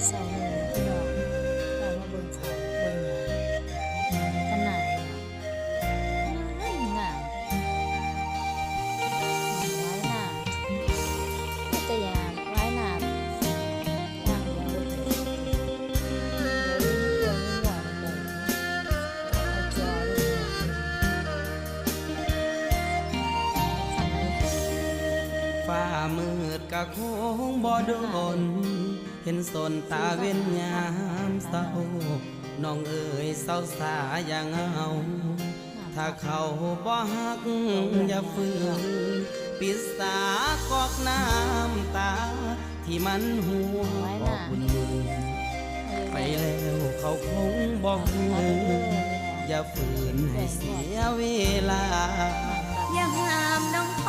เศร้าเลยพี่น้องเรามาเบิ่งเขาเบิ่งขนาดงามไว้หน้าแต่ยามไว้หน้าอย่างเดียวเลยเดี๋ยวนี้เดี๋ยวนี้หน่อยเลยเอาจอเลยฟ้ามืดกะคงบ่โดนเห็นสนตาเว้นยามเศร้าน้องเอ๋ยเศร้าสาอย่างเอาถ้าเขาบ่ฮักอย่าฝืนปิดสากอกน้ำตาที่มันหัวอกบุญไปแล้วเขาคงบอกอย่าฝืนให้เสียเวลาอย่าห้ามน้อง